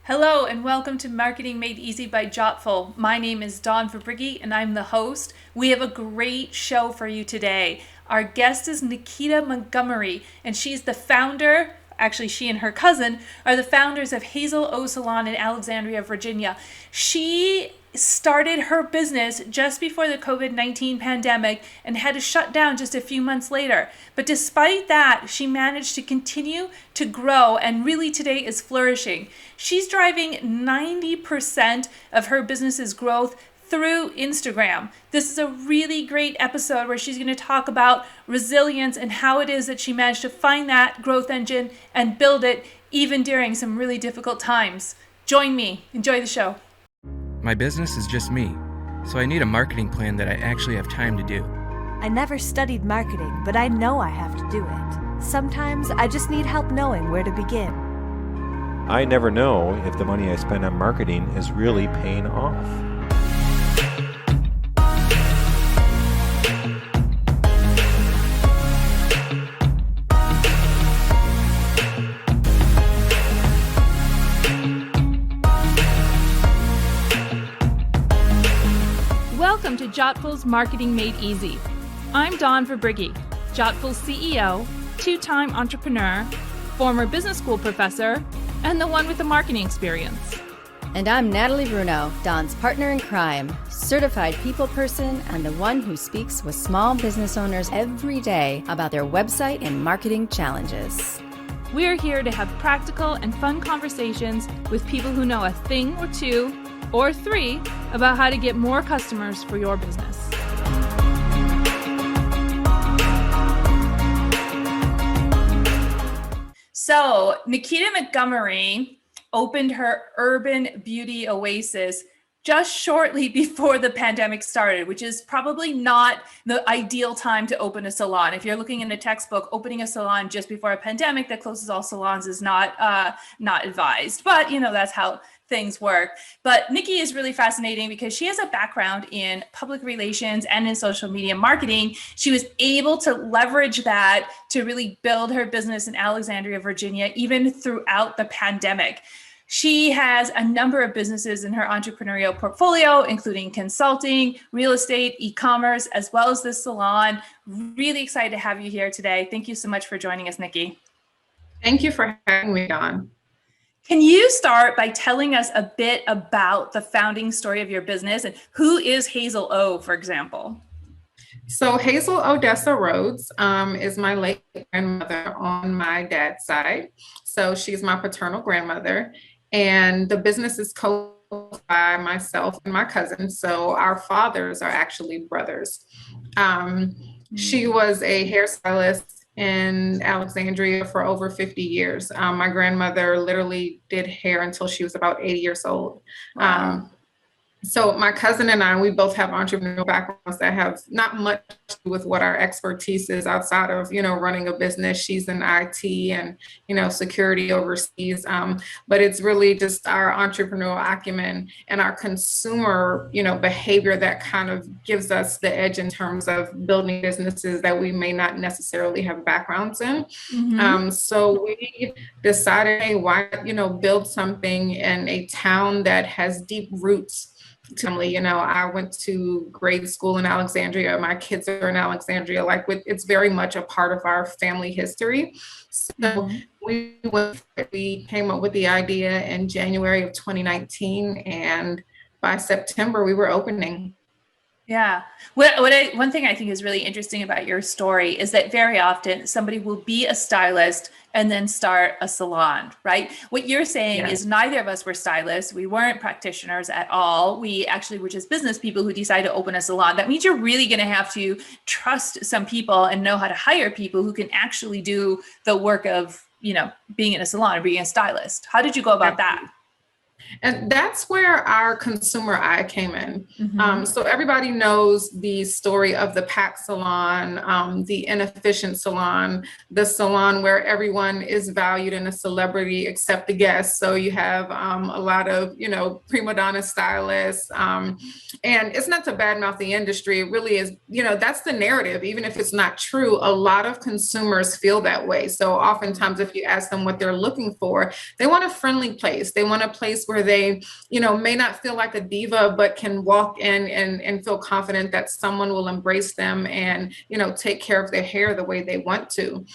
Hello and welcome to Marketing Made Easy by Jottful. My name is Dawn Verbrigghe and I'm the host. We have a great show for you today. Our guest is Nikita Montgomery and she's the founder, actually she and her cousin are the founders of Hazel O Salon in Alexandria, Virginia. She started her business just before the COVID-19 pandemic and had to shut down just a few months later. But despite that, she managed to continue to grow and really today is flourishing. She's driving 90% of her business's growth through Instagram. This is a really great episode where she's going to talk about resilience and how it is that she managed to find that growth engine and build it even during some really difficult times. Join me. Enjoy the show. My business is just me, so I need a marketing plan that I actually have time to do. I never studied marketing, but I know I have to do it. Sometimes I just need help knowing where to begin. I never know if the money I spend on marketing is really paying off. Welcome to Jottful's Marketing Made Easy. I'm Dawn Verbrigghe, Jottful's CEO, two-time entrepreneur, former business school professor, and the one with the marketing experience. And I'm Natalie Bruno, Dawn's partner in crime, certified people person, and the one who speaks with small business owners every day about their website and marketing challenges. We're here to have practical and fun conversations with people who know a thing or two or three about how to get more customers for your business. So, Nikita Montgomery opened her urban beauty oasis just shortly before the pandemic started, which is probably not the ideal time to open a salon. If you're looking in a textbook, opening a salon just before a pandemic that closes all salons is not advised. But that's how things work. But Niki is really fascinating because she has a background in public relations and in social media marketing. She was able to leverage that to really build her business in Alexandria, Virginia, even throughout the pandemic. She has a number of businesses in her entrepreneurial portfolio, including consulting, real estate, e-commerce, as well as this salon. Really excited to have you here today. Thank you so much for joining us, Niki. Thank you for having me on. Can you start by telling us a bit about the founding story of your business and who is Hazel O, for example? So Hazel Odessa Rhodes is my late grandmother on my dad's side. So she's my paternal grandmother. And the business is co-owned by myself and my cousin. So our fathers are actually brothers. She was a hairstylist in Alexandria for over 50 years. My grandmother literally did hair until she was about 80 years old. Wow. So my cousin and I, we both have entrepreneurial backgrounds that have not much to do with what our expertise is outside of, running a business. She's in IT and, security overseas. But it's really just our entrepreneurial acumen and our consumer, behavior that kind of gives us the edge in terms of building businesses that we may not necessarily have backgrounds in. Mm-hmm. So we decided, hey, why, build something in a town that has deep roots. I went to grade school in Alexandria. My kids are in Alexandria. It's very much a part of our family history. So we came up with the idea in January of 2019, and by September we were opening. Yeah. One thing I think is really interesting about your story is that very often somebody will be a stylist and then start a salon, right? What you're saying is neither of us were stylists. We weren't practitioners at all. We actually were just business people who decided to open a salon. That means you're really going to have to trust some people and know how to hire people who can actually do the work of, being in a salon or being a stylist. How did you go about that? And that's where our consumer eye came in. Mm-hmm. So everybody knows the story of the packed salon, the inefficient salon, the salon where everyone is valued and a celebrity except the guests. So you have a lot of, prima donna stylists. And it's not to badmouth the industry. It really is, that's the narrative. Even if it's not true, a lot of consumers feel that way. So oftentimes if you ask them what they're looking for, they want a friendly place. They want a place where they, may not feel like a diva, but can walk in and feel confident that someone will embrace them and, take care of their hair the way they want to.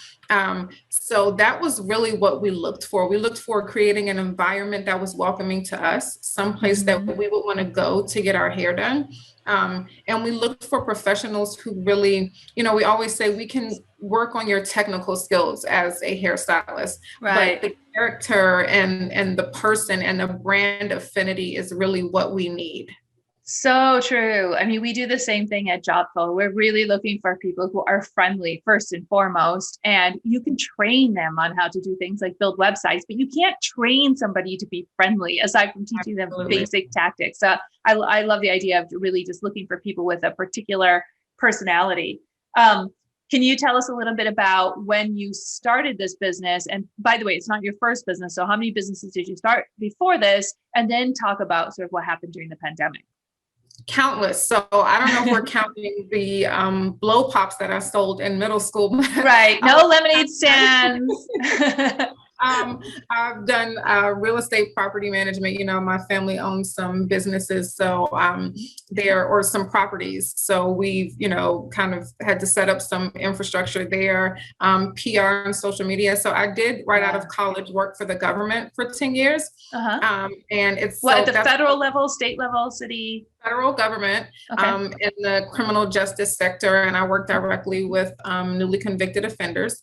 So that was really what we looked for. We looked for creating an environment that was welcoming to us, someplace that we would want to go to get our hair done. And we looked for professionals who really, we always say we can work on your technical skills as a hairstylist, right. But the character and the person and the brand affinity is really what we need. So true. I mean, we do the same thing at Jottful. We're really looking for people who are friendly first and foremost, and you can train them on how to do things like build websites, but you can't train somebody to be friendly aside from teaching them basic tactics. So I love the idea of really just looking for people with a particular personality. Can you tell us a little bit about when you started this business? And by the way, it's not your first business. So how many businesses did you start before this? And then talk about sort of what happened during the pandemic. Countless. So I don't know if we're counting the blow pops that I sold in middle school. Right. No lemonade stands. I've done real estate property management. My family owns some businesses, so or some properties. So we've, kind of had to set up some infrastructure there, PR and social media. So I did right out of college work for the government for 10 years. And it's at the federal level, state level, city? Federal government, in the criminal justice sector, and I work directly with newly convicted offenders.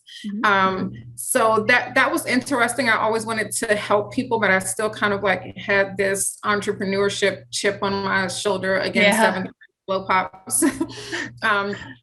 So that was interesting. I always wanted to help people, but I still kind of had this entrepreneurship chip on my shoulder against 7 blow pops.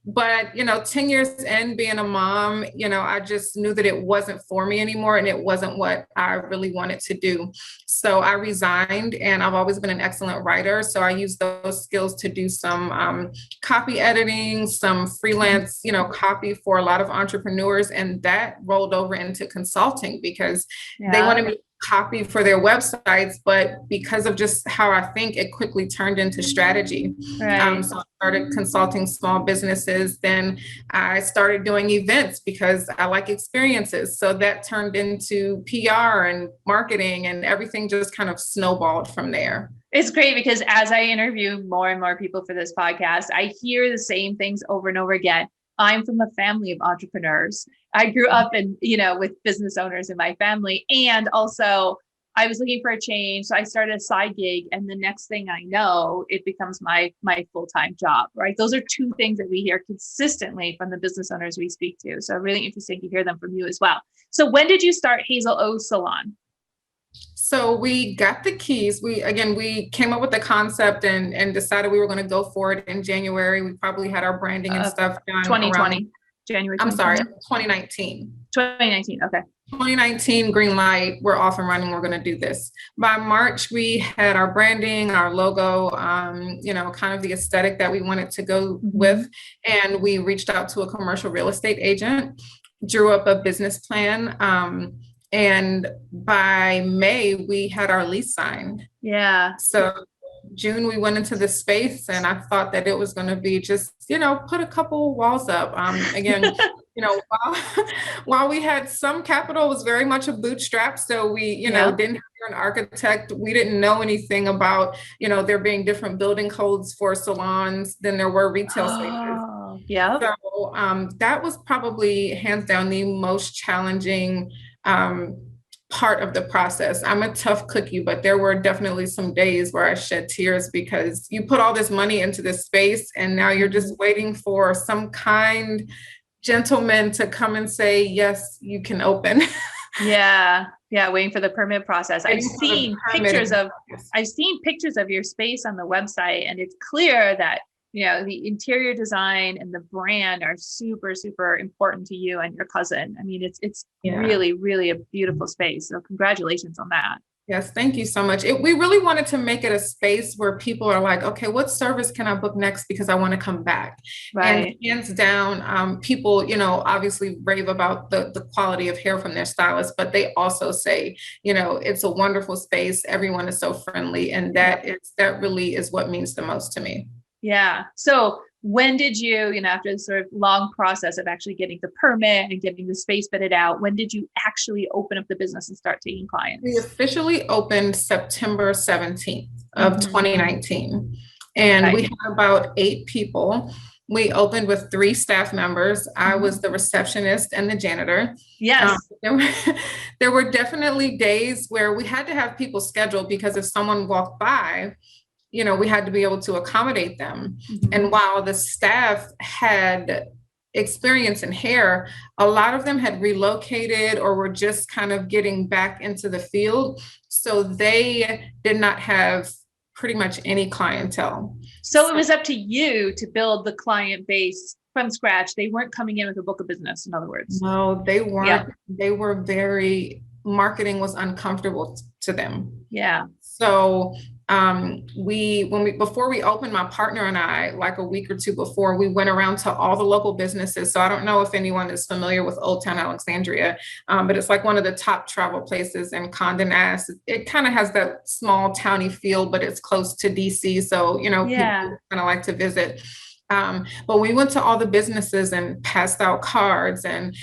But 10 years in being a mom, I just knew that it wasn't for me anymore, and it wasn't what I really wanted to do. So I resigned, and I've always been an excellent writer. So I used those skills to do some copy editing, some freelance, copy for a lot of entrepreneurs. And that rolled over into consulting because they wanted me to copy for their websites, but because of just how I think, it quickly turned into strategy. Right. So I started consulting small businesses. Then I started doing events because I like experiences. So that turned into PR and marketing, and everything just kind of snowballed from there. It's great because as I interview more and more people for this podcast, I hear the same things over and over again. I'm from a family of entrepreneurs. I grew up with business owners in my family. And also I was looking for a change. So I started a side gig, and the next thing I know, it becomes my full-time job, right? Those are two things that we hear consistently from the business owners we speak to. So really interesting to hear them from you as well. So when did you start Hazel O Salon? So we got the keys. We came up with the concept and decided we were going to go for it in January. We probably had our branding and stuff done 2020, January 2020. I'm sorry, 2019. 2019, okay. 2019, green light, we're off and running, we're going to do this. By March, we had our branding, our logo, kind of the aesthetic that we wanted to go with. And we reached out to a commercial real estate agent, drew up a business plan. And by May, we had our lease signed. Yeah. So June, we went into the space, and I thought that it was going to be just, put a couple walls up. While we had some capital, it was very much a bootstrap. So we, didn't hire an architect. We didn't know anything about, there being different building codes for salons than there were retail spaces. Yeah. So that was probably hands down the most challenging part of the process. I'm a tough cookie, but there were definitely some days where I shed tears because you put all this money into this space, and now you're just waiting for some kind gentleman to come and say, yes, you can open. Yeah. Waiting for the permit process. I've seen pictures of your space on the website, and it's clear that the interior design and the brand are super, super important to you and your cousin. I mean, it's really, really a beautiful space. So congratulations on that. Yes, thank you so much. We really wanted to make it a space where people are like, okay, what service can I book next because I want to come back? And Right. hands down, people, obviously rave about the quality of hair from their stylist, but they also say, it's a wonderful space. Everyone is so friendly, and Yep. that really is what means the most to me. Yeah. So when did you, after the sort of long process of actually getting the permit and getting the space fitted out, when did you actually open up the business and start taking We clients? officially opened September 17th of Mhm. 2019, and we Okay. had about 8 people. We opened with 3 staff members. I Mhm. was the receptionist and the janitor. Um, Yes. there were, there were definitely days where we had to have people scheduled because if someone walked by, we had to be able to accommodate them. Mhm. And while the staff had experience in hair, a lot of them had relocated or were just kind of getting back into the field. So they did not have pretty much any clientele. So it was up to you to build the client base from scratch. They weren't coming in with a book of business, in other words. No, they Yeah. weren't. Marketing was uncomfortable to them. Yeah. So before we opened, my partner and I, like a week or two before, we went around to all the local businesses. So I don't know if anyone is familiar with Old Town Alexandria, but it's like one of the top travel places in Condé Nast. It kind of has that small towny feel, but it's close to DC. So, Yeah. people kind of like to visit. But we went to all the businesses and passed out cards and,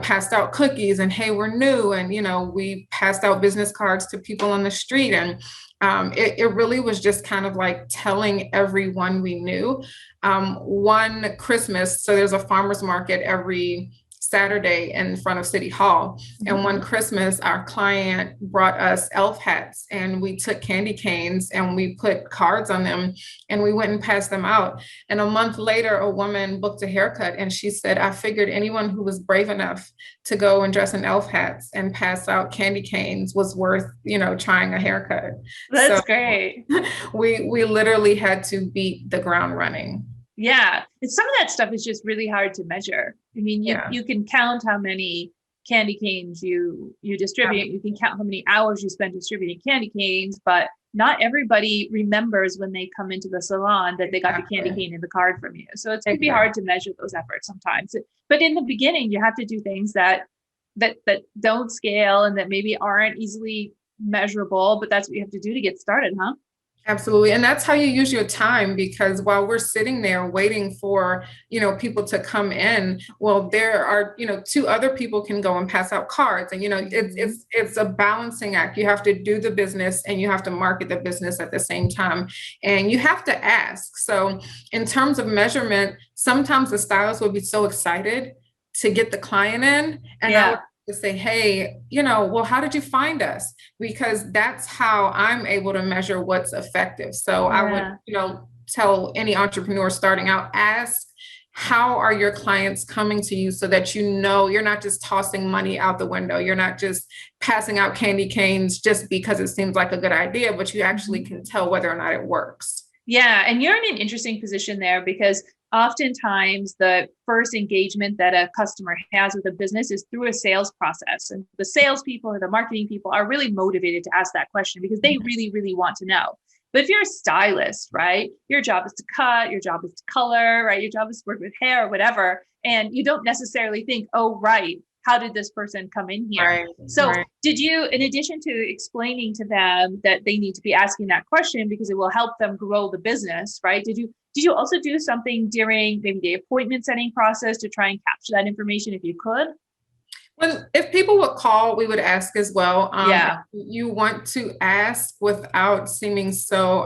passed out cookies and, hey, we're new. And, we passed out business cards to people on the street. And it really was just kind of like telling everyone we knew. One Christmas, so there's a farmer's market every Saturday in front of City Hall. And one Christmas, our client brought us elf hats and we took candy canes and we put cards on them and we went and passed them out. And a month later, a woman booked a haircut and she said, I figured anyone who was brave enough to go and dress in elf hats and pass out candy canes was worth, trying a haircut. That's So great. we literally had to beat the ground running. Yeah. And some of that stuff is just really hard to measure. I mean, you can count how many candy canes you distribute. You can count how many hours you spend distributing candy canes, but not everybody remembers when they come into the salon that they got the candy cane in the card from you. So it's going to be hard to measure those efforts sometimes. But in the beginning, you have to do things that don't scale and that maybe aren't easily measurable, but that's what you have to do to get started, huh? Absolutely. And that's how you use your time, because while we're sitting there waiting for, people to come in, well, there are, 2 other people can go and pass out cards. And, it's a balancing act. You have to do the business and you have to market the business at the same time. And you have to ask. So in terms of measurement, sometimes the stylist would be so excited to get the client in. And I would to say, hey, well, how did you find us? Because that's how I'm able to measure what's effective. So I would, tell any entrepreneur starting out, ask, how are your clients coming to you so that you're not just tossing money out the window. You're not just passing out candy canes just because it seems like a good idea, but you actually can tell whether or not it works. Yeah. And you're in an interesting position there because oftentimes the first engagement that a customer has with a business is through a sales process. And the salespeople or the marketing people are really motivated to ask that question because they really, really want to know. But if you're a stylist, right, your job is to cut, your job is to color, right? Your job is to work with hair or whatever. And you don't necessarily think, oh, right, how did this person come in here? Right, so did you, in addition to explaining to them that they need to be asking that question because it will help them grow the business, right? Did you also do something during maybe the appointment setting process to try and capture that information if you could? Well, if people would call, we would ask as well. Yeah. You want to ask without seeming so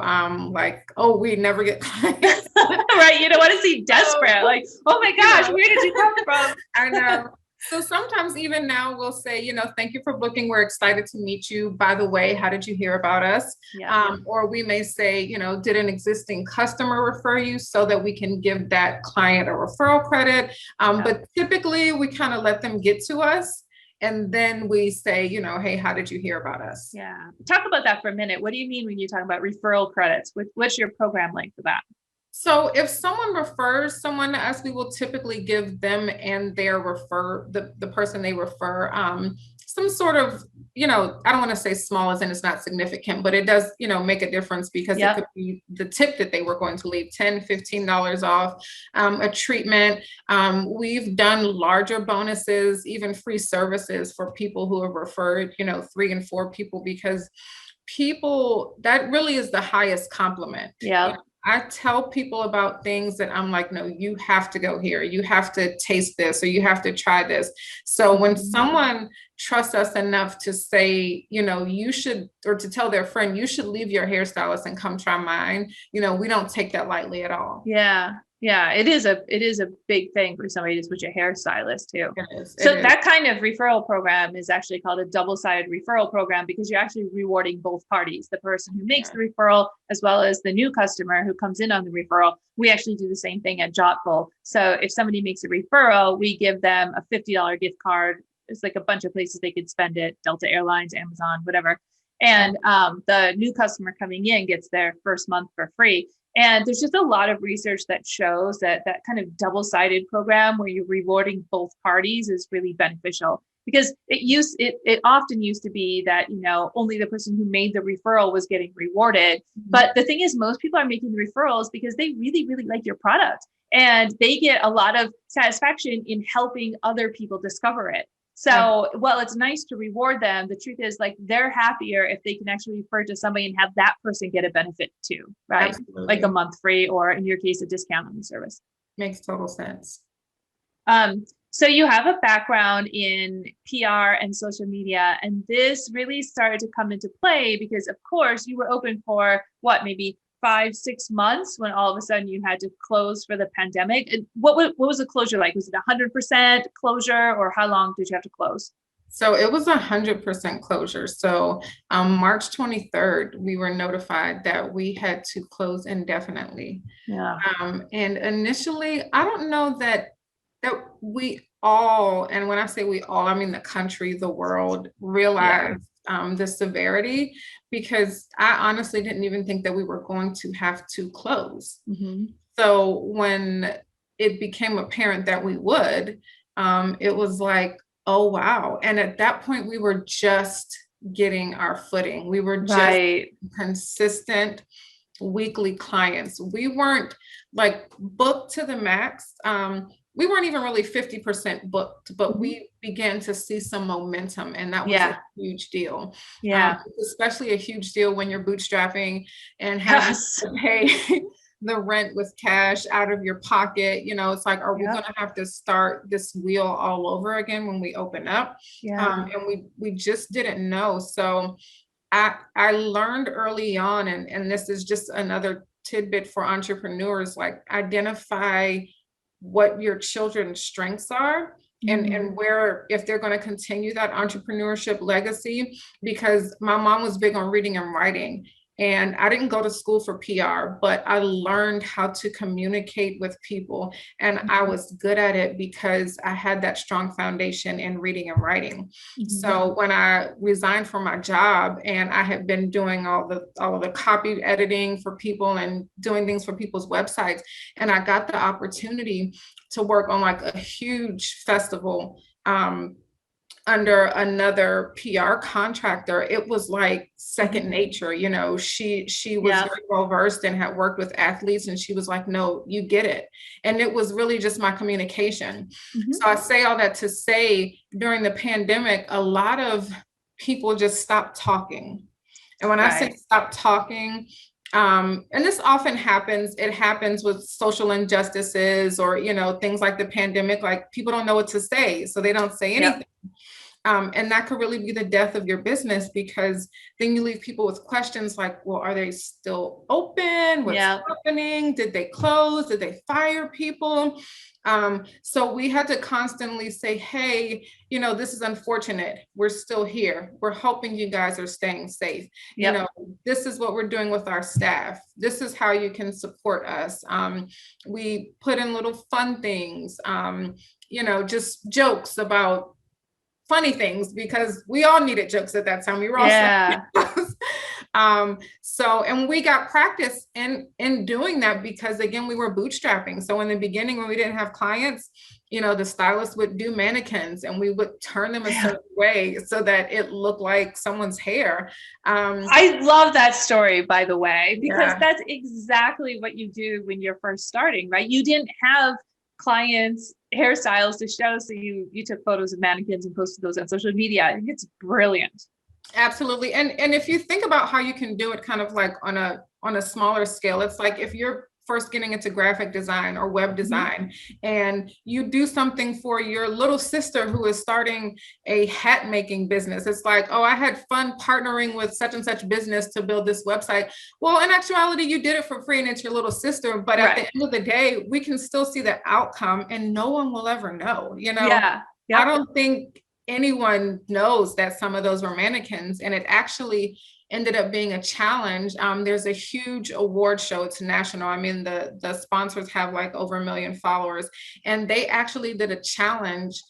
like, oh, we never get clients. Right. You don't want to seem desperate. Like, oh my gosh, where did you come from? I know. So sometimes even now we'll say, thank you for booking. We're excited to meet you. By the way, how did you hear about us? Or we may say, did an existing customer refer you so that we can give that client a referral credit? But typically we kind of let them get to us. And then we say, hey, how did you hear about us? Yeah. Talk about that for a minute. What do you mean when you talk about referral credits? What's your program length for that? So if someone refers someone to us, we will typically give them and their the person they refer some sort of, I don't want to say small as in it's not significant, but it does, make a difference because it could be the tip that they were going to leave, $10, $15 off, a treatment. We've done larger bonuses, even free services for people who have referred, 3 and 4 people, because people, that really is the highest compliment. Yeah. I tell people about things that I'm like, no, you have to go here. You have to taste this, or you have to try this. So when someone trusts us enough to say, you should, or to tell their friend, you should leave your hairstylist and come try mine, we don't take that lightly at all. Yeah. Yeah. It is a big thing for somebody to switch a hairstylist too. So that kind of referral program is actually called a double-sided referral program, because you're actually rewarding both parties, the person who makes the referral, as well as the new customer who comes in on the referral. We actually do the same thing at Jottful. So if somebody makes a referral, we give them a $50 gift card. It's like a bunch of places they could spend it, Delta Airlines, Amazon, whatever. And the new customer coming in gets their first month for free. And there's just a lot of research that shows that kind of double-sided program where you're rewarding both parties is really beneficial, because it often used to be that, only the person who made the referral was getting rewarded. But the thing is, most people are making the referrals because they really, really like your product, and they get a lot of satisfaction in helping other people discover it. So, while it's nice to reward them, the truth is, like, they're happier if they can actually refer to somebody and have that person get a benefit too, right? Absolutely. Like a month free, or in your case, a discount on the service. Makes total sense. So you have a background in PR and social media, and this really started to come into play because, of course, you were open for maybe 5-6 months when all of a sudden you had to close for the pandemic. And what was the closure like? Was it 100% closure, or how long did you have to close? So it was 100% closure. So March 23rd, we were notified that we had to close indefinitely. Yeah. And initially, I don't know that we all, and when I say we all, I mean the country, the world, realized the severity, because I honestly didn't even think that we were going to have to close. Mm-hmm. So when it became apparent that we would, it was like, oh, wow. And at that point, we were just getting our footing. We were just consistent weekly clients. We weren't like booked to the max. We weren't even really 50% booked, but we began to see some momentum, and that was a huge deal. Yeah. Especially a huge deal when you're bootstrapping and having to pay the rent with cash out of your pocket. It's like, are we going to have to start this wheel all over again when we open up? And we just didn't know. So I learned early on, and this is just another tidbit for entrepreneurs, like identify what your children's strengths are, and where, if they're going to continue that entrepreneurship legacy, because my mom was big on reading and writing. And I didn't go to school for PR, but I learned how to communicate with people. And I was good at it because I had that strong foundation in reading and writing. Mm-hmm. So when I resigned from my job, and I had been doing all of the copy editing for people and doing things for people's websites, and I got the opportunity to work on like a huge festival, under another PR contractor, it was like second nature. She was very well versed and had worked with athletes, and she was like, no, you get it. And it was really just my communication. Mm-hmm. So I say all that to say, during the pandemic, a lot of people just stopped talking. And when I say stop talking, and this often happens, it happens with social injustices or, things like the pandemic, like people don't know what to say, so they don't say anything. And that could really be the death of your business, because then you leave people with questions like, well, are they still open? What's happening? Did they close? Did they fire people? So we had to constantly say, hey, this is unfortunate. We're still here. We're hoping you guys are staying safe. This is what we're doing with our staff. This is how you can support us. We put in little fun things, just jokes about funny things, because we all needed jokes at that time. We were all And we got practice in doing that because again, we were bootstrapping. So in the beginning, when we didn't have clients, the stylist would do mannequins and we would turn them a certain way so that it looked like someone's hair. I love that story, by the way, because that's exactly what you do when you're first starting, right? You didn't have clients, hairstyles to show. So you took photos of mannequins and posted those on social media. I think it's brilliant. Absolutely. And if you think about how you can do it kind of like on a smaller scale, it's like if you're first getting into graphic design or web design and you do something for your little sister who is starting a hat making business. It's like, oh, I had fun partnering with such and such business to build this website. Well, in actuality, you did it for free and it's your little sister. But at the end of the day, we can still see the outcome and no one will ever know, I don't think anyone knows that some of those were mannequins, and it actually ended up being a challenge. There's a huge award show. It's national. I mean, the sponsors have like over 1 million followers, and they actually did a challenge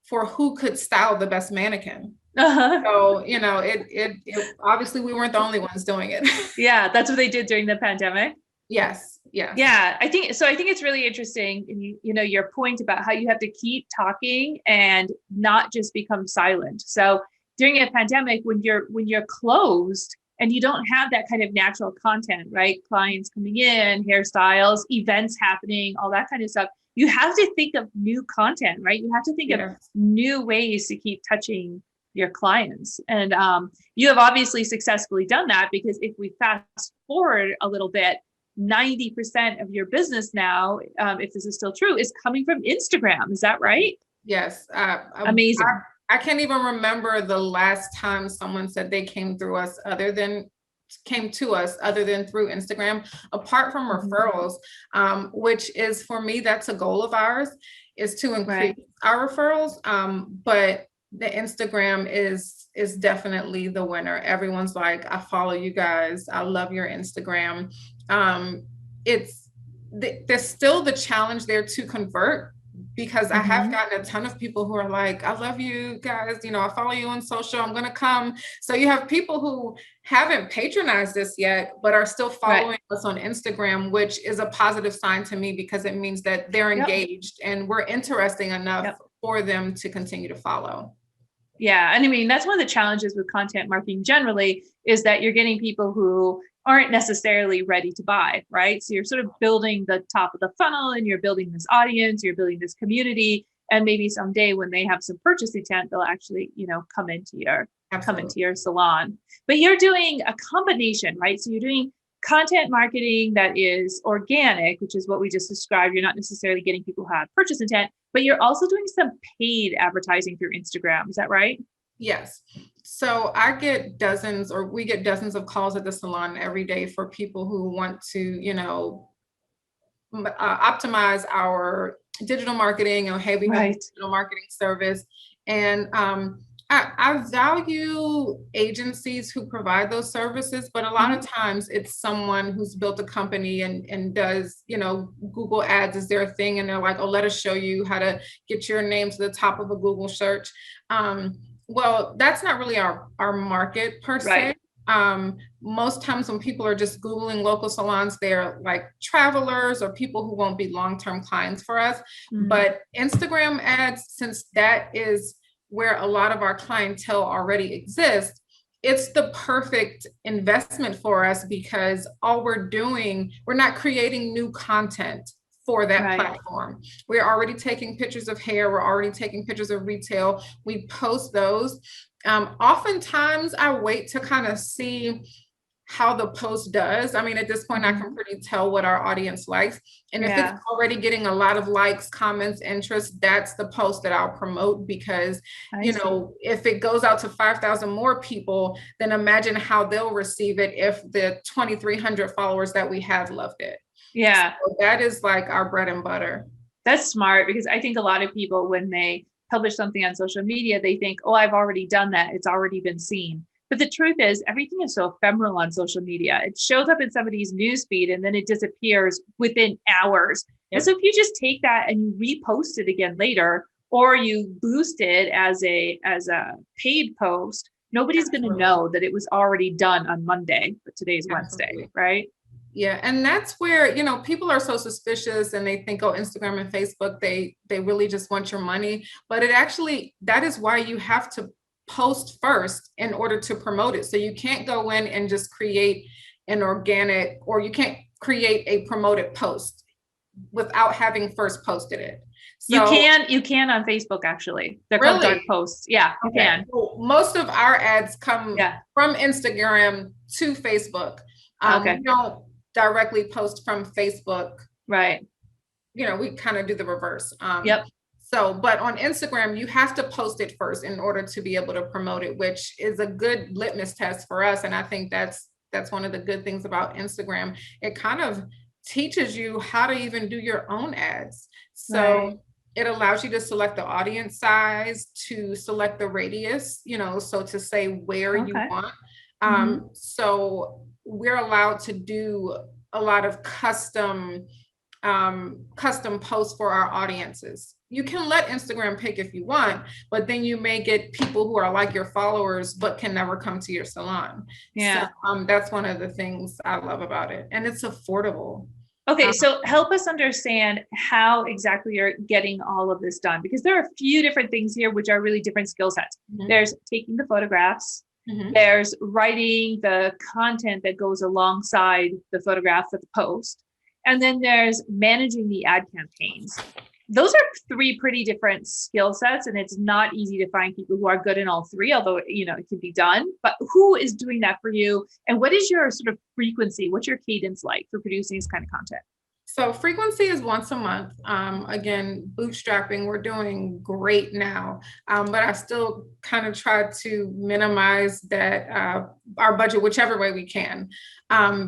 for who could style the best mannequin. So, it obviously we weren't the only ones doing it. Yeah, that's what they did during the pandemic. Yes. Yeah. Yeah. I think it's really interesting. Your point about how you have to keep talking and not just become silent. So during a pandemic, when you're closed and you don't have that kind of natural content, right? Clients coming in, hairstyles, events happening, all that kind of stuff. You have to think of new content, right? You have to think of new ways to keep touching your clients. And you have obviously successfully done that, because if we fast forward a little bit, 90% of your business now, if this is still true, is coming from Instagram. Is that right? Yes. Amazing. I can't even remember the last time someone said they came to us other than through Instagram, apart from referrals, which is, for me, that's a goal of ours, is to increase our referrals. But the Instagram is definitely the winner. Everyone's like, I follow you guys. I love your Instagram. There's still the challenge there to convert, because I have gotten a ton of people who are like, I love you guys, I follow you on social, I'm going to come. So you have people who haven't patronized us yet, but are still following us on Instagram, which is a positive sign to me, because it means that they're engaged and we're interesting enough for them to continue to follow. Yeah. And I mean, that's one of the challenges with content marketing generally, is that you're getting people who aren't necessarily ready to buy, right? So you're sort of building the top of the funnel and you're building this audience, you're building this community, and maybe someday when they have some purchase intent, they'll actually, come into your salon. But you're doing a combination, right? So you're doing content marketing that is organic, which is what we just described. You're not necessarily getting people who have purchase intent, but you're also doing some paid advertising through Instagram. Is that right? Yes. So we get dozens of calls at the salon every day for people who want to, optimize our digital marketing, or hey, we have a digital marketing service. And I value agencies who provide those services, but a lot of times it's someone who's built a company and does, Google ads is their thing. And they're like, oh, let us show you how to get your name to the top of a Google search. Well, that's not really our market per se. Most times when people are just Googling local salons, they're like travelers or people who won't be long-term clients for us. But Instagram ads, since that is where a lot of our clientele already exists, it's the perfect investment for us, because all we're doing, we're not creating new content for that platform. We're already taking pictures of hair. We're already taking pictures of retail. We post those. Oftentimes I wait to kind of see how the post does. I mean, at this point, I can pretty tell what our audience likes. And if it's already getting a lot of likes, comments, interest, that's the post that I'll promote, because, if it goes out to 5,000 more people, then imagine how they'll receive it if the 2,300 followers that we have loved it. Yeah. So that is like our bread and butter. That's smart, because I think a lot of people, when they publish something on social media, they think, oh, I've already done that. It's already been seen. But the truth is, everything is so ephemeral on social media. It shows up in somebody's newsfeed and then it disappears within hours. And so if you just take that and you repost it again later, or you boost it as a paid post, Nobody's going to know that it was already done on Monday, but today's Wednesday, Absolutely. right? Yeah. And that's where, people are so suspicious and they think, oh, Instagram and Facebook, they really just want your money. But that is why you have to post first in order to promote it. So you can't go in and just create an organic, or you can't create a promoted post without having first posted it. So, you can on Facebook, actually. They're really? called dark posts. Yeah, you can. Well, most of our ads come from Instagram to Facebook. We don't directly post from Facebook. Right. We kind of do the reverse. Yep. So, but on Instagram, you have to post it first in order to be able to promote it, which is a good litmus test for us. And I think that's one of the good things about Instagram. It kind of teaches you how to even do your own ads. So it allows you to select the audience size, to select the radius, so to say where you want. So we're allowed to do a lot of custom posts for our audiences. You can let Instagram pick if you want, but then you may get people who are like your followers, but can never come to your salon. Yeah. So, that's one of the things I love about it. And it's affordable. Okay, so help us understand how exactly you're getting all of this done, because there are a few different things here which are really different skill sets. There's taking the photographs, there's writing the content that goes alongside the photograph for the post, and then there's managing the ad campaigns. Those are three pretty different skill sets, and it's not easy to find people who are good in all three, although, it can be done. But who is doing that for you? And what is your sort of frequency? What's your cadence like for producing this kind of content? So frequency is once a month. Again, bootstrapping, we're doing great now. But I still kind of try to minimize that, our budget, whichever way we can,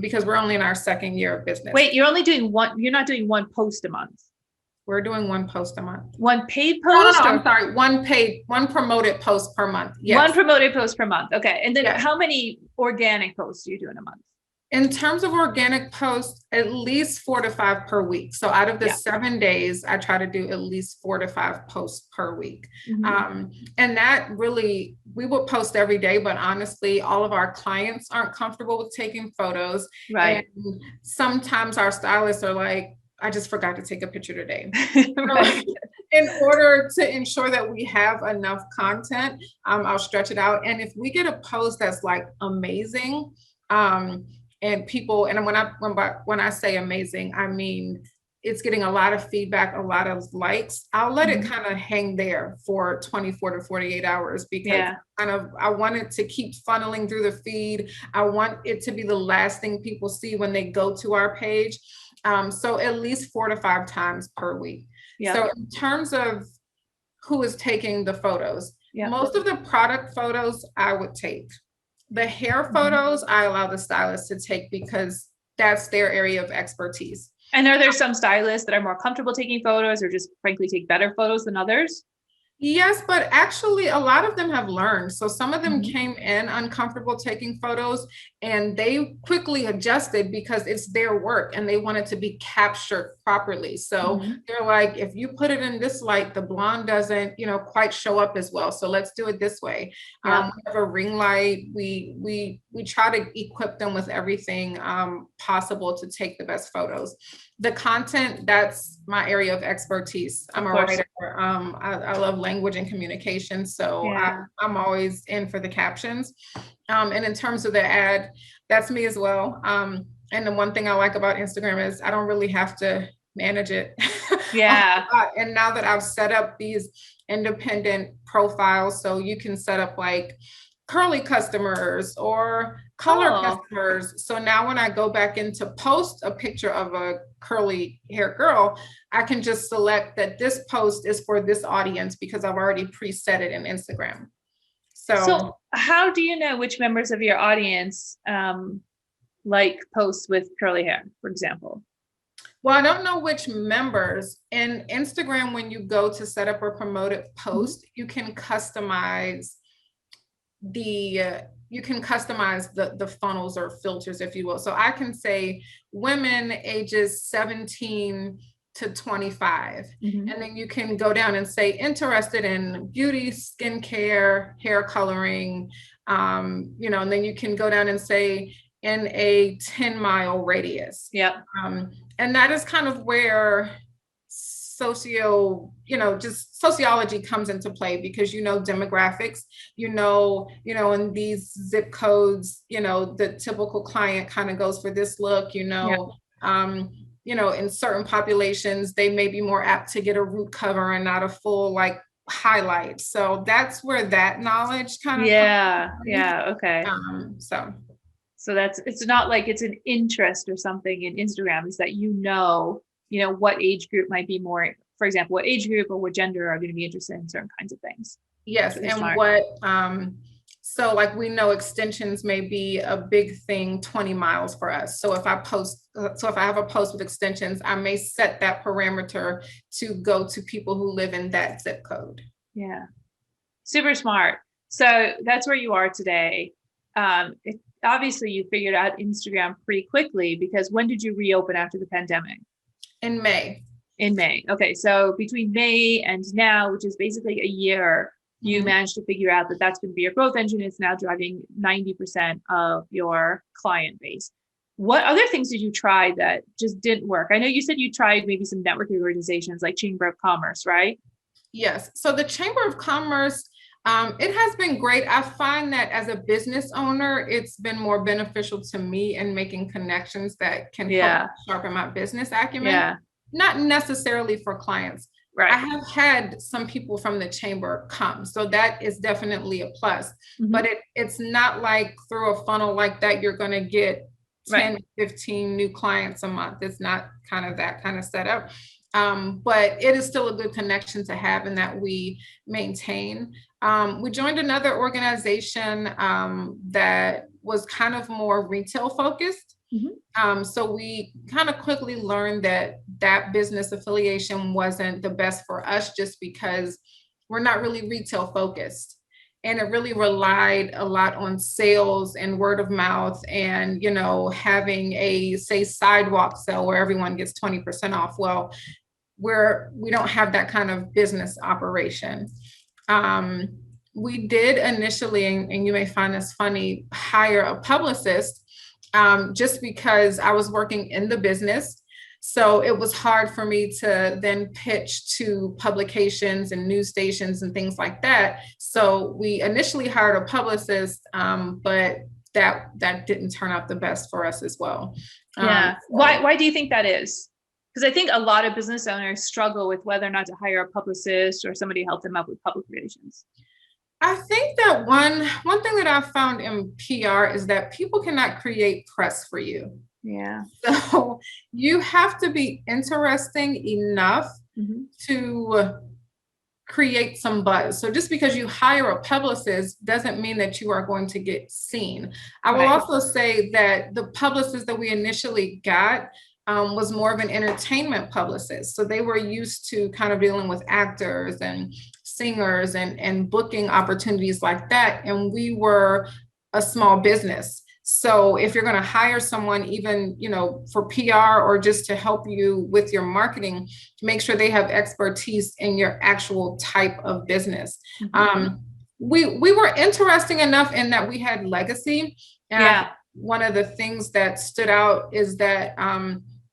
because we're only in our second year of business. Wait, you're not doing one post a month. We're doing one post a month. One paid post? No, I'm sorry. One promoted post per month. Yes. One promoted post per month. Okay. And then how many organic posts do you do in a month? In terms of organic posts, at least 4 to 5 per week. So out of the 7 days, I try to do at least 4 to 5 posts per week. And that really, we would post every day, but honestly, all of our clients aren't comfortable with taking photos. Right. And sometimes our stylists are like, I just forgot to take a picture today. In order to ensure that we have enough content, I'll stretch it out. And if we get a post that's like amazing, and people, and when I say amazing, I mean, it's getting a lot of feedback, a lot of likes, I'll let it kind of hang there for 24 to 48 hours because I want it to keep funneling through the feed. I want it to be the last thing people see when they go to our page. So at least 4 to 5 times per week. So in terms of who is taking the photos, most of the product photos I would take. The hair photos, I allow the stylist to take because that's their area of expertise. And are there some stylists that are more comfortable taking photos or just frankly take better photos than others? Yes, but actually a lot of them have learned. So some of them came in uncomfortable taking photos and they quickly adjusted because it's their work and they want it to be captured properly. So they're like, if you put it in this light, the blonde doesn't, quite show up as well. So let's do it this way. We have a ring light. We try to equip them with everything possible to take the best photos. The content, that's my area of expertise. I'm a writer. I love language and communication. So I'm always in for the captions. And in terms of the ad, that's me as well. And the one thing I like about Instagram is I don't really have to manage it. And now that I've set up these independent profiles, so you can set up like curly customers or color customers. So now when I go back in to post a picture of a curly hair girl, I can just select that this post is for this audience because I've already preset it in Instagram. So how do you know which members of your audience like posts with curly hair, for example? Well, I don't know which members. In Instagram, when you go to set up a promoted post, you can customize the funnels or filters, if you will. So I can say women ages 17 to 25. And then you can go down and say interested in beauty, skincare, hair coloring, And then you can go down and say in a 10-mile radius. Yeah. And that is kind of where just sociology comes into play, because demographics, in these zip codes, the typical client kind of goes for this look, in certain populations, they may be more apt to get a root cover and not a full like highlight. So that's where that knowledge kind of okay. So it's not like it's an interest or something in Instagram. It's that what age group might be more, for example, what age group or what gender are going to be interested in certain kinds of things. Yes. And so like we know extensions may be a big thing 20 miles for us. So if I have a post with extensions, I may set that parameter to go to people who live in that zip code. Yeah. Super smart. So that's where you are today. Obviously you figured out Instagram pretty quickly, because when did you reopen after the pandemic? In May. Okay. So between May and now, which is basically a year, you managed to figure out that that's going to be your growth engine. It's now driving 90% of your client base. What other things did you try that just didn't work? I know you said you tried maybe some networking organizations like Chamber of Commerce, right? Yes. So the Chamber of Commerce, it has been great. I find that as a business owner, it's been more beneficial to me in making connections that can help sharpen my business acumen, not necessarily for clients. Right. I have had some people from the chamber come, so that is definitely a plus, but it's not like through a funnel like that, you're going to get 10, 15 new clients a month. It's not kind of that kind of setup. But it is still a good connection to have and that we maintain. We joined another organization that was kind of more retail focused. So we kind of quickly learned that business affiliation wasn't the best for us, just because we're not really retail focused. And it really relied a lot on sales and word of mouth and, having a, say, sidewalk sale where everyone gets 20% off. Well, we don't have that kind of business operation. We did initially, and you may find this funny, hire a publicist just because I was working in the business. So it was hard for me to then pitch to publications and news stations and things like that. So we initially hired a publicist, but that didn't turn out the best for us as well. Why do you think that is? Because I think a lot of business owners struggle with whether or not to hire a publicist or somebody to help them out with public relations. I think that one thing that I've found in PR is that people cannot create press for you. Yeah. So you have to be interesting enough to create some buzz. So just because you hire a publicist doesn't mean that you are going to get seen. I will also say that the publicist that we initially got was more of an entertainment publicist. So they were used to kind of dealing with actors and singers and booking opportunities like that. And we were a small business. So if you're going to hire someone, even, for PR or just to help you with your marketing, make sure they have expertise in your actual type of business. We were interesting enough in that we had legacy. And one of the things that stood out is that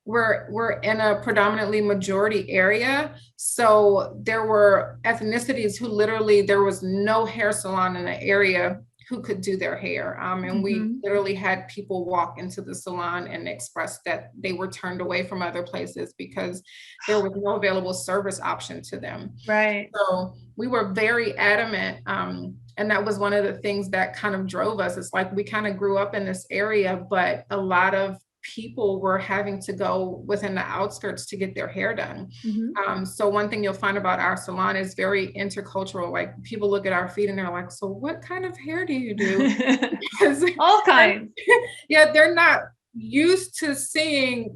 we're in a predominantly majority area. So there were ethnicities who literally, there was no hair salon in the area who could do their hair. And we literally had people walk into the salon and express that they were turned away from other places because there was no available service option to them. Right. So we were very adamant. And that was one of the things that kind of drove us. It's like we kind of grew up in this area, but a lot of people were having to go within the outskirts to get their hair done. So one thing you'll find about our salon is very intercultural. Like people look at our feet and they're like, so what kind of hair do you do? All kinds. Yeah, they're not used to seeing,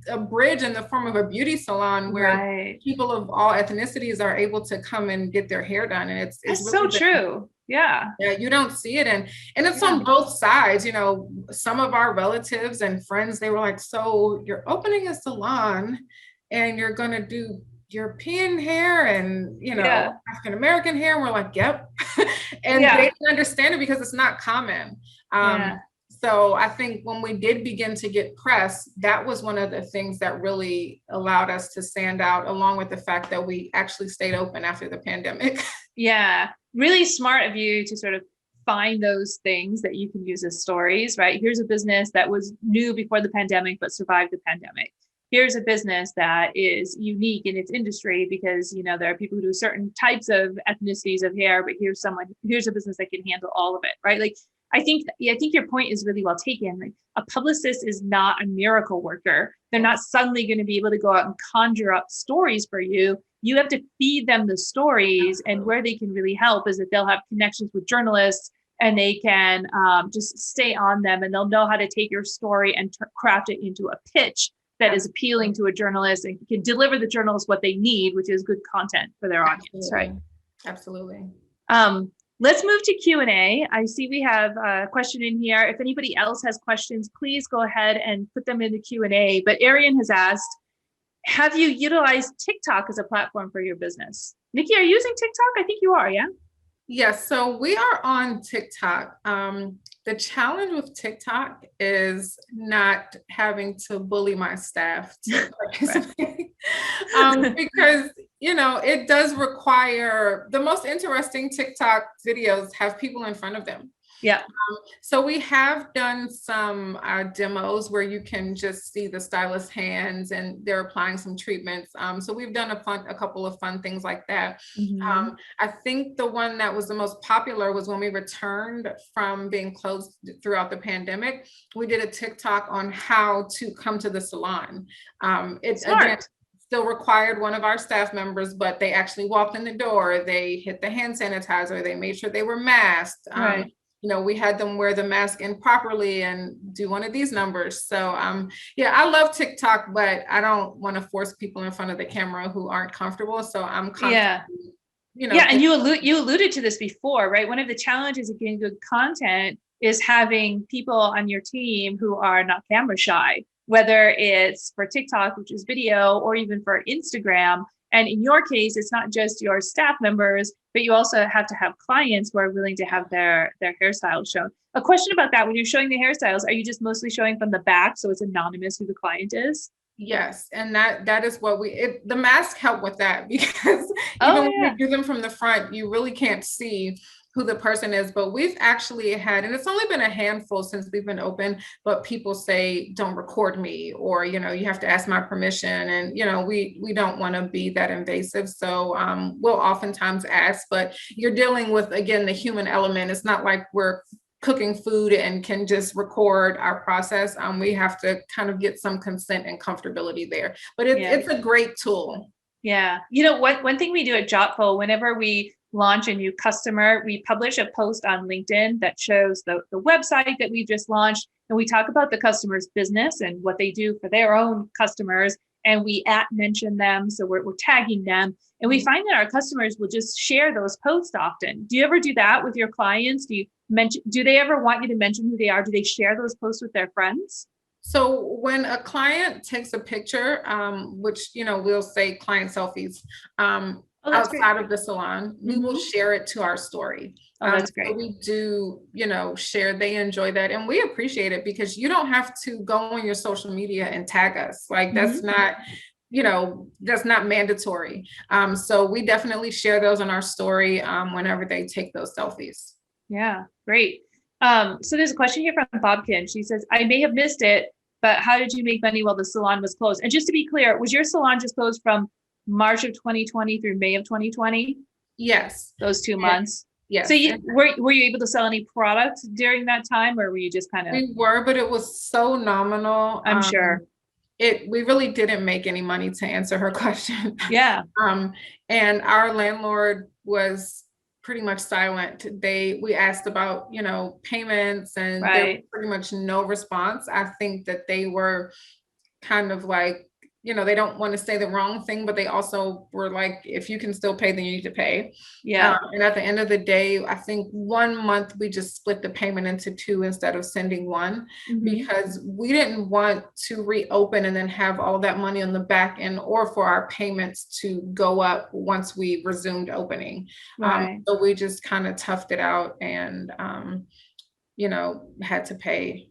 a bridge in the form of a beauty salon where people of all ethnicities are able to come and get their hair done. And it's really so true. Yeah, you don't see it. And it's on both sides. Some of our relatives and friends, they were like, so you're opening a salon and you're going to do European hair and, Yeah. African American hair. And we're like, yep. And Yeah. they didn't understand it because it's not common. Yeah. So I think when we did begin to get press, that was one of the things that really allowed us to stand out, along with the fact that we actually stayed open after the pandemic. Yeah. Really smart of you to sort of find those things that you can use as stories, right? Here's a business that was new before the pandemic, but survived the pandemic. Here's a business that is unique in its industry because, there are people who do certain types of ethnicities of hair, but here's a business that can handle all of it, right? Like, I think your point is really well taken. Like, a publicist is not a miracle worker. They're not suddenly going to be able to go out and conjure up stories for you. You have to feed them the stories, and where they can really help is that they'll have connections with journalists, and they can just stay on them, and they'll know how to take your story and craft it into a pitch that is appealing to a journalist and can deliver the journalists what they need, which is good content for their audience, right? Absolutely. Let's move to Q&A. I see we have a question in here. If anybody else has questions, please go ahead and put them in the Q&A. But Arian has asked, have you utilized TikTok as a platform for your business? Niki, are you using TikTok? I think you are, yeah? Yes, so we are on TikTok. The challenge with TikTok is not having to bully my staff to participate because, it does require, the most interesting TikTok videos have people in front of them. Yeah. So we have done some demos where you can just see the stylist's hands and they're applying some treatments. So we've done a couple of fun things like that. Mm-hmm. I think the one that was the most popular was when we returned from being closed throughout the pandemic. We did a TikTok on how to come to the salon. It's again, still required one of our staff members, but they actually walked in the door, they hit the hand sanitizer, they made sure they were masked. Right. We had them wear the mask improperly and do one of these numbers. So I love TikTok, but I don't want to force people in front of the camera who aren't comfortable. So I'm constantly, and you alluded to this before, right? One of the challenges of getting good content is having people on your team who are not camera shy, whether it's for TikTok, which is video, or even for Instagram. And in your case, it's not just your staff members, but you also have to have clients who are willing to have their hairstyles shown. A question about that: when you're showing the hairstyles, are you just mostly showing from the back so it's anonymous who the client is? Yes, and that is what the mask help with that, because when you do them from the front, you really can't see who the person is. But we've actually had, and it's only been a handful since we've been open, but people say, don't record me, or, you have to ask my permission. And, we don't want to be that invasive. So we'll oftentimes ask, but you're dealing with, again, the human element. It's not like we're cooking food and can just record our process. We have to kind of get some consent and comfortability there, but it's a great tool. Yeah. One thing we do at Jottful, whenever we launch a new customer, we publish a post on LinkedIn that shows the website that we just launched, and we talk about the customer's business and what they do for their own customers, and we mention them, so we're tagging them, and we find that our customers will just share those posts often. Do you ever do that with your clients? Do they ever want you to mention who they are? Do they share those posts with their friends? So when a client takes a picture, which, we'll say client selfies, outside of the salon, we will share it to our story. Oh, that's great. So we do, share, they enjoy that. And we appreciate it because you don't have to go on your social media and tag us. Like that's not, that's not mandatory. So we definitely share those on our story whenever they take those selfies. Yeah, great. So there's a question here from Bobkin. She says, I may have missed it, but how did you make money while the salon was closed? And just to be clear, was your salon just closed from March of 2020 through May of 2020? Yes. Those 2 months? Yes. So were you able to sell any product during that time, or were you just kind of? We were, but it was so nominal. I'm sure. We really didn't make any money, to answer her question. Yeah. And our landlord was pretty much silent. We asked about, payments, and there was pretty much no response. I think that they were kind of like, they don't want to say the wrong thing, but they also were like, if you can still pay, then you need to pay. Yeah. And at the end of the day, I think 1 month we just split the payment into 2 instead of sending one, because we didn't want to reopen and then have all that money on the back end, or for our payments to go up once we resumed opening. Right. So we just kind of toughed it out and, had to pay.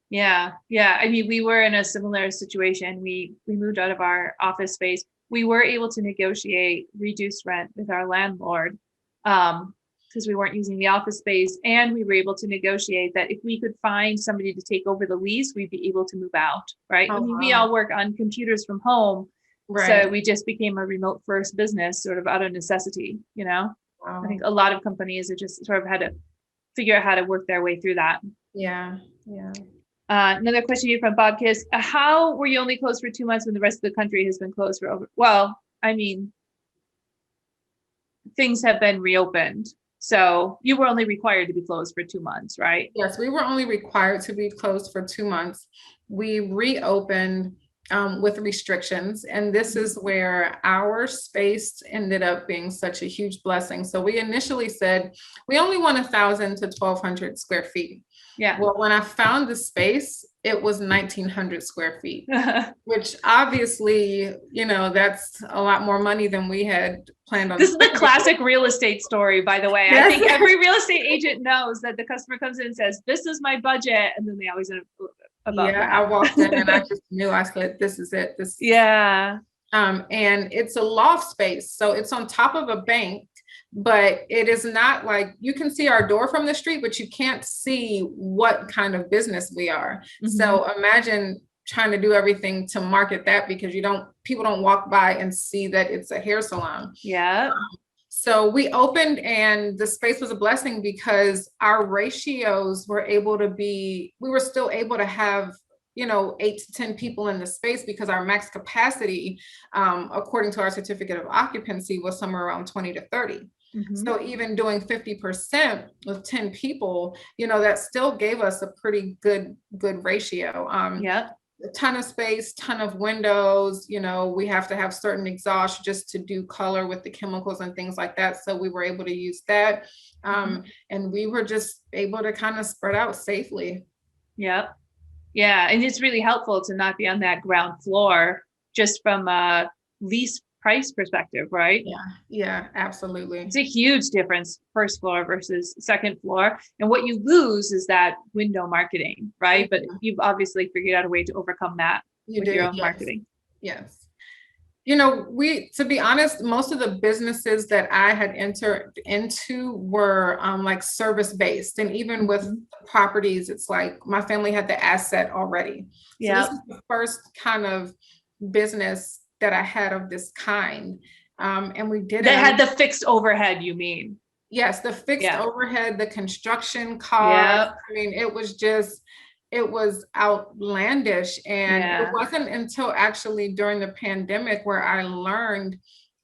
Yeah. I mean, we were in a similar situation. We moved out of our office space. We were able to negotiate reduced rent with our landlord because we weren't using the office space. And we were able to negotiate that if we could find somebody to take over the lease, we'd be able to move out. Right. I mean, we all work on computers from home. Right. So we just became a remote first business sort of out of necessity. Wow. I think a lot of companies have just sort of had to figure out how to work their way through that. Yeah. Another question here from Bob Kiss. How were you only closed for 2 months when the rest of the country has been closed for over? Well, I mean, things have been reopened. So you were only required to be closed for 2 months, right? Yes, we were only required to be closed for 2 months. We reopened with restrictions. And this is where our space ended up being such a huge blessing. So we initially said, we only want 1,000 to 1,200 square feet. Yeah. Well, when I found the space, it was 1,900 square feet, which obviously, that's a lot more money than we had planned on. This is the classic real estate story, by the way. Yes. I think every real estate agent knows that the customer comes in and says, this is my budget. And then they always end up above that. I walked in and I just knew, I said, this is it. Yeah. And it's a loft space. So it's on top of a bank. But it is not like, you can see our door from the street, but you can't see what kind of business we are. So imagine trying to do everything to market that, because people don't walk by and see that it's a hair salon. Yeah. So we opened, and the space was a blessing because our ratios were we were still able to have 8 to 10 people in the space, because our max capacity, according to our certificate of occupancy, was somewhere around 20 to 30. So even doing 50% with 10 people, that still gave us a pretty good ratio. A ton of space, ton of windows, we have to have certain exhaust just to do color with the chemicals and things like that. So we were able to use that. And we were just able to kind of spread out safely. Yep. Yeah. And it's really helpful to not be on that ground floor, just from a lease price perspective, right? Yeah, absolutely. It's a huge difference, first floor versus second floor. And what you lose is that window marketing, right? But you've obviously figured out a way to overcome that with your own marketing. Yes. To be honest, most of the businesses that I had entered into were like service-based. And even with properties, it's like my family had the asset already. So this is the first kind of business that I had of this kind. And we did that had the fixed overhead, you mean? Yes, the fixed overhead, the construction cost. I mean, it was outlandish. And it wasn't until actually during the pandemic where I learned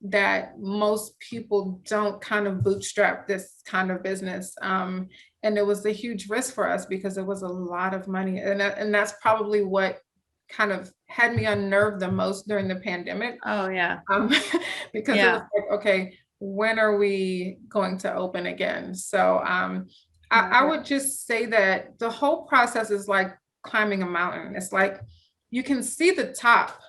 that most people don't kind of bootstrap this kind of business. And it was a huge risk for us because it was a lot of money. And that's probably what kind of had me unnerved the most during the pandemic. Oh yeah. Because it was like, okay, when are we going to open again? So I would just say that the whole process is like climbing a mountain. It's like you can see the top.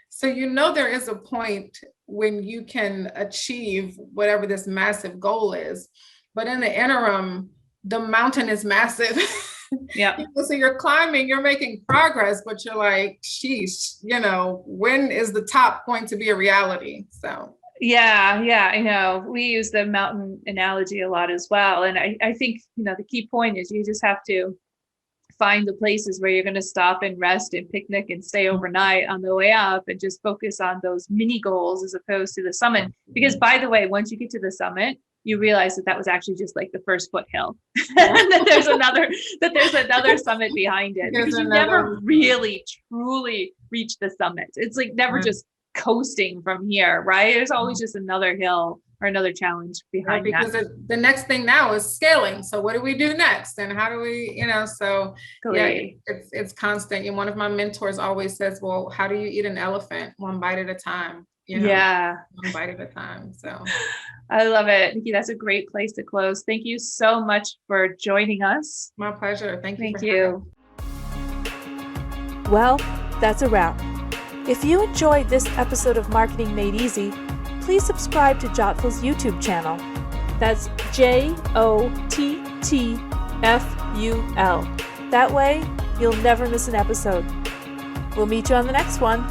So there is a point when you can achieve whatever this massive goal is. But in the interim, the mountain is massive. Yeah. So you're climbing, you're making progress, but you're like, sheesh, when is the top going to be a reality? So yeah, I know. We use the mountain analogy a lot as well. And I think, the key point is you just have to find the places where you're going to stop and rest and picnic and stay overnight on the way up, and just focus on those mini goals as opposed to the summit. Because by the way, once you get to the summit, you realize that was actually just like the first foothill. And that there's another summit behind it, because you never really truly reach the summit. It's like never just coasting from here, right? There's always just another hill or another challenge behind because that. the next thing now is scaling. So what do we do next? And how do we, so it's constant. And one of my mentors always says, well, how do you eat an elephant? One bite at a time. One bite at a time. So I love it. Niki, that's a great place to close. Thank you so much for joining us. My pleasure. Thank you. Thank you. Well, that's a wrap. If you enjoyed this episode of Marketing Made Easy, please subscribe to Jottful's YouTube channel. That's Jottful. That way, you'll never miss an episode. We'll meet you on the next one.